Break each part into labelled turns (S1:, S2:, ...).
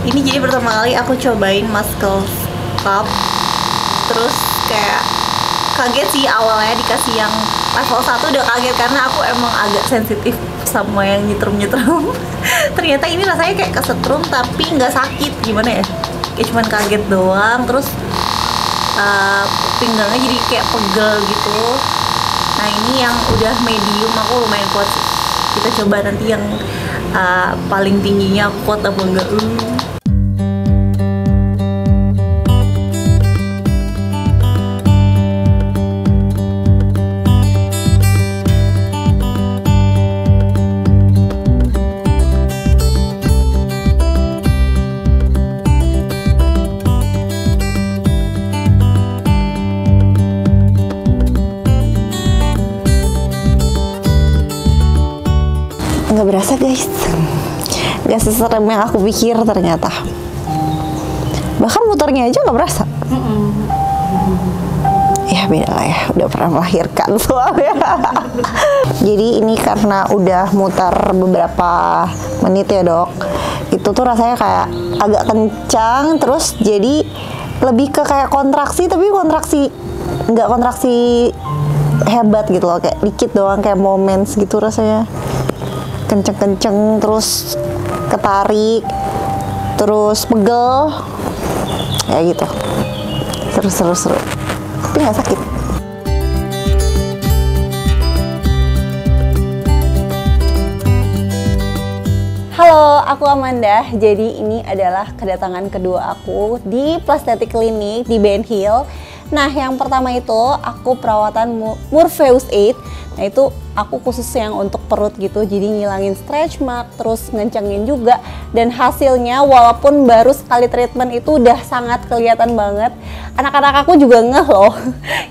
S1: Ini jadi pertama kali aku cobain muscle sculpt. Terus kayak kaget sih awalnya dikasih yang level 1 udah kaget karena aku emang agak sensitif sama yang nyetrum-nyetrum. Ternyata ini rasanya kayak kesetrum tapi nggak sakit, gimana ya? Kayak cuman kaget doang, terus pinggangnya jadi kayak pegel gitu. Nah ini yang udah medium aku lumayan kuat sih. Kita coba nanti yang paling tingginya kuat apa enggak. Nggak berasa guys, nggak seserem yang aku pikir ternyata. Bahkan muternya aja nggak berasa. Ya beda lah ya, udah pernah melahirkan soalnya. Jadi ini karena udah muter beberapa menit ya dok, itu tuh rasanya kayak agak kencang, terus jadi lebih ke kayak kontraksi, tapi kontraksi nggak kontraksi hebat gitu loh, kayak dikit doang, kayak moments gitu rasanya. Kenceng-kenceng, terus ketarik, terus pegel, ya gitu. Seru, tapi nggak sakit. Halo, aku Amanda. Jadi ini adalah kedatangan kedua aku di Plastetic Clinic di Ben Hill. Nah, yang pertama itu aku perawatan Morpheus 8. Nah, itu aku khusus yang untuk perut gitu, jadi ngilangin stretch mark, terus ngencengin juga. Dan hasilnya walaupun baru sekali treatment itu udah sangat kelihatan banget. Anak-anak aku juga ngeh loh,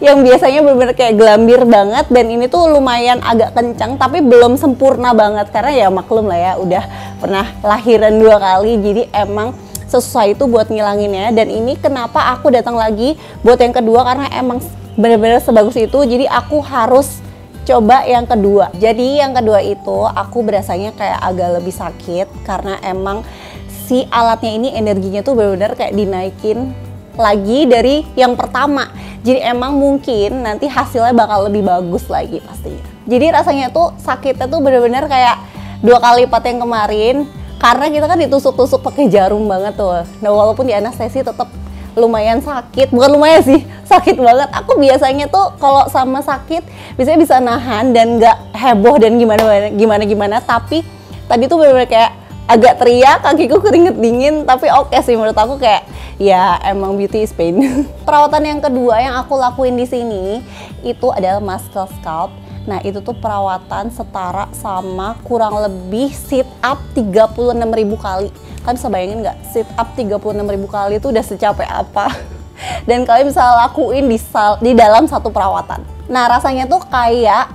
S1: yang biasanya bener-bener kayak gelambir banget. Dan ini tuh lumayan agak kencang, tapi belum sempurna banget. Karena ya maklum lah ya, udah pernah lahiran 2 kali, jadi emang sesuai itu buat ngilanginnya. Dan ini kenapa aku datang lagi buat yang kedua, karena emang bener-bener sebagus itu, jadi aku harus coba yang kedua. Jadi yang kedua itu aku berasanya kayak agak lebih sakit karena emang si alatnya ini energinya tuh benar-benar kayak dinaikin lagi dari yang pertama. Jadi emang mungkin nanti hasilnya bakal lebih bagus lagi pastinya. Jadi rasanya tuh sakitnya tuh benar-benar kayak 2 kali lipat yang kemarin karena kita kan ditusuk-tusuk pakai jarum banget tuh. Nah walaupun di anestesi tetap lumayan sakit, bukan lumayan sih, sakit banget. Aku biasanya tuh kalau sama sakit biasanya bisa nahan dan nggak heboh dan gimana, tapi tadi tuh bener-bener kayak agak teriak, kakiku keringet dingin, tapi oke sih menurut aku, kayak ya emang beauty is pain. Perawatan yang kedua yang aku lakuin di sini itu adalah muscle sculpt. Nah itu tuh perawatan setara sama kurang lebih sit up 36.000 kali. Kalian bisa bayangin nggak, sit up 36.000 kali itu udah secapek apa? Dan kalian bisa lakuin di dalam satu perawatan. Nah rasanya tuh kayak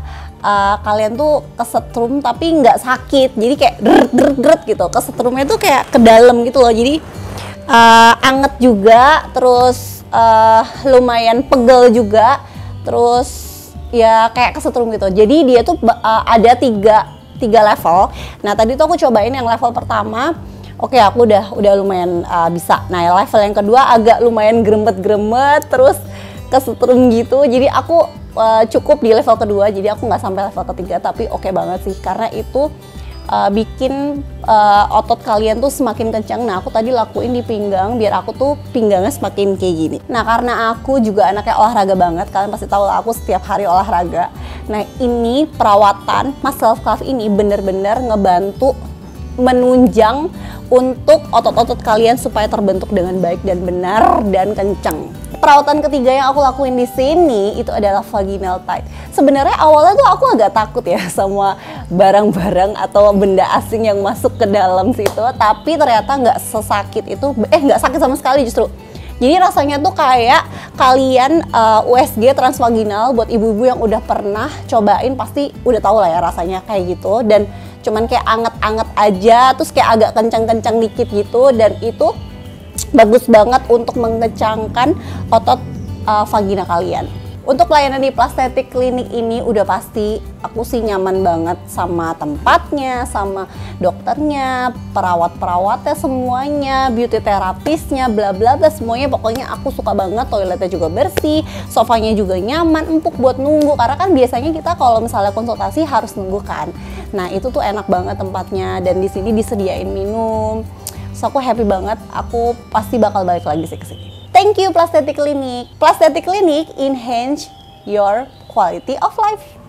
S1: kalian tuh kesetrum tapi nggak sakit. Jadi kayak deret gitu. Kesetrumnya tuh kayak ke dalam gitu loh. Jadi anget juga, terus lumayan pegel juga, terus ya kayak kesetrum gitu. Jadi dia tuh ada tiga level. Nah tadi tuh aku cobain yang level pertama. Oke, aku udah lumayan bisa. Nah, level yang kedua agak lumayan gremet-gremet, terus kesetrum gitu. Jadi aku cukup di level kedua, jadi aku nggak sampai level ketiga, tapi oke banget sih. Karena itu bikin otot kalian tuh semakin kencang. Nah, aku tadi lakuin di pinggang, biar aku tuh pinggangnya semakin kayak gini. Nah, karena aku juga anaknya olahraga banget, kalian pasti tahu lah aku setiap hari olahraga. Nah, ini perawatan muscle sculpt ini bener-bener ngebantu menunjang untuk otot-otot kalian supaya terbentuk dengan baik dan benar dan kencang. Perawatan ketiga yang aku lakuin di sini itu adalah vaginal tight. Sebenarnya awalnya tuh aku agak takut ya sama barang-barang atau benda asing yang masuk ke dalam situ, tapi ternyata nggak sesakit itu, nggak sakit sama sekali justru. Jadi rasanya tuh kayak kalian USG transvaginal, buat ibu-ibu yang udah pernah cobain pasti udah tahu lah ya rasanya kayak gitu. Dan cuman kayak anget-anget aja, terus kayak agak kencang-kencang dikit gitu, dan itu bagus banget untuk mengencangkan otot vagina kalian. Untuk pelayanan di Plastetic Clinic ini udah pasti aku sih nyaman banget sama tempatnya, sama dokternya, perawat-perawatnya semuanya, beauty terapisnya, bla bla bla semuanya. Pokoknya aku suka banget, toiletnya juga bersih, sofanya juga nyaman, empuk buat nunggu. Karena kan biasanya kita kalau misalnya konsultasi harus nunggu kan. Nah itu tuh enak banget tempatnya, dan di sini disediain minum. So aku happy banget, aku pasti bakal balik lagi sih ke sini. Thank you Plastetic Clinic. Plastetic Clinic enhance your quality of life.